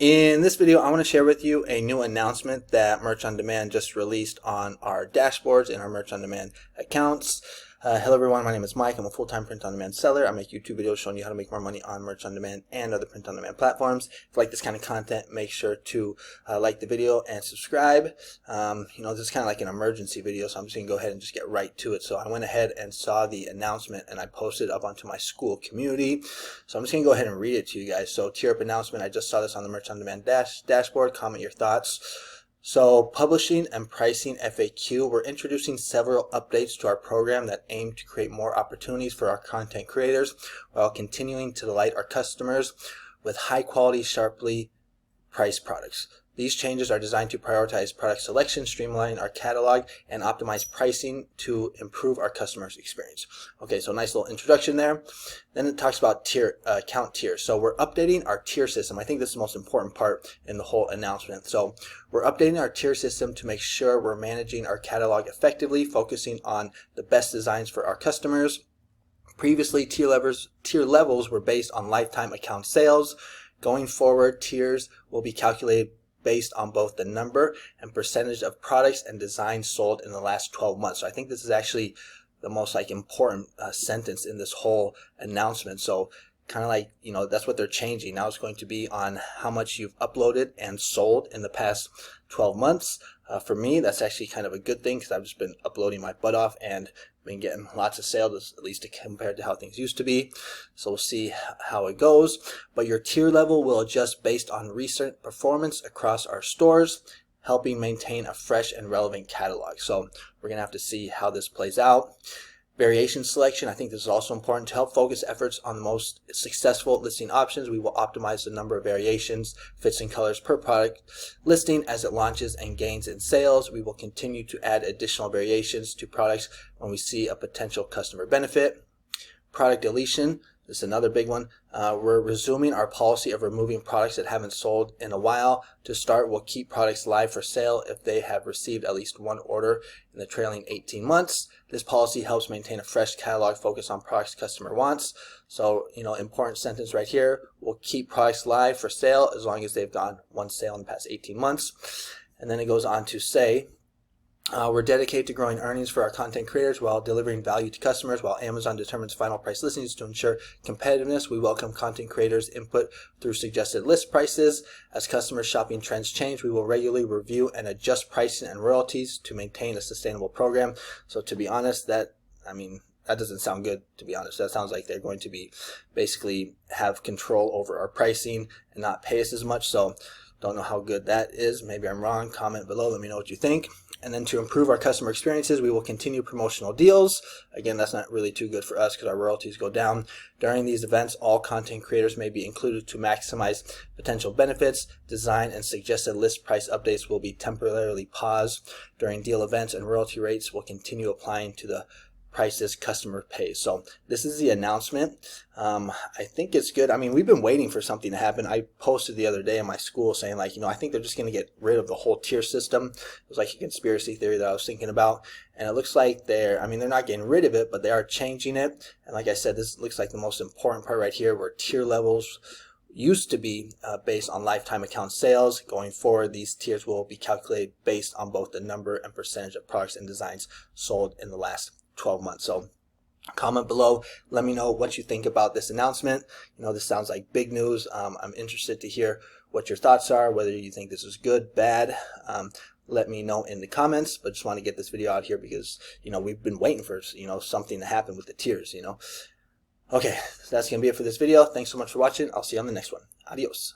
In this video, I want to share with you a new announcement that Merch on Demand just released on our dashboards in our Merch on Demand accounts. Hello everyone, my name is Mike. I'm a full-time print-on-demand seller. I make YouTube videos showing you how to make more money on Merch on Demand and other print-on-demand platforms. If you like this kind of content, make sure to like the video and subscribe. This is kind of like an emergency video, so I'm just going to go ahead and just get right to it. So I went ahead and saw the announcement and I posted it up onto my school community. So I'm just going to go ahead and read it to you guys. So tier up announcement, I just saw this on the Merch on Demand dashboard. Comment your thoughts. So publishing and pricing FAQ, we're introducing several updates to our program that aim to create more opportunities for our content creators while continuing to delight our customers with high quality, sharply priced products. These changes are designed to prioritize product selection, streamline our catalog, and optimize pricing to improve our customers' experience. Okay, so nice little introduction there. Then it talks about count tiers. So we're updating our tier system. I think this is the most important part in the whole announcement. So we're updating our tier system to make sure we're managing our catalog effectively, focusing on the best designs for our customers. Previously, tier levels were based on lifetime account sales. Going forward, tiers will be calculated based on both the number and percentage of products and designs sold in the last 12 months. So I think this is actually the most important sentence in this whole announcement. So kind of that's what they're changing. Now it's going to be on how much you've uploaded and sold in the past 12 months. For me, that's actually kind of a good thing because I've just been uploading my butt off and been getting lots of sales, at least compared to how things used to be. So we'll see how it goes. But your tier level will adjust based on recent performance across our stores, helping maintain a fresh and relevant catalog. So we're going to have to see how this plays out. Variation selection, I think this is also important. To help focus efforts on the most successful listing options, we will optimize the number of variations, fits, and colors per product listing as it launches and gains in sales. We will continue to add additional variations to products when we see a potential customer benefit. Product deletion, this is another big one. We're resuming our policy of removing products that haven't sold in a while. To start, we'll keep products live for sale if they have received at least one order in the trailing 18 months. This policy helps maintain a fresh catalog focused on products customer wants. So, important sentence right here. We'll keep products live for sale as long as they've gone one sale in the past 18 months. And then it goes on to say, we're dedicated to growing earnings for our content creators while delivering value to customers. While Amazon determines final price listings to ensure competitiveness, we welcome content creators' input through suggested list prices. As customers' shopping trends change, we will regularly review and adjust pricing and royalties to maintain a sustainable program. So to be honest, that doesn't sound good, to be honest. That sounds like they're going to be basically have control over our pricing and not pay us as much. So don't know how good that is. Maybe I'm wrong. Comment below. Let me know what you think. And then to improve our customer experiences, we will continue promotional deals. Again, that's not really too good for us because our royalties go down. During these events, all content creators may be included to maximize potential benefits. Design and suggested list price updates will be temporarily paused during deal events, and royalty rates will continue applying to the prices customer pays. So this is the announcement. I think it's good. We've been waiting for something to happen. I posted the other day in my school saying I think they're just going to get rid of the whole tier system. It was like a conspiracy theory that I was thinking about, and it looks like they're not getting rid of it, but they are changing it. And like I said, this looks like the most important part right here, where tier levels used to be based on lifetime account sales. Going forward, these tiers will be calculated based on both the number and percentage of products and designs sold in the last 12 months. So comment below, let me know what you think about this announcement. This sounds like big news. I'm interested to hear what your thoughts are, whether you think this is good, bad. Let me know in the comments, but just want to get this video out here because we've been waiting for something to happen with the tiers. Okay, so that's gonna be it for this video. Thanks so much for watching. I'll see you on the next one. Adios.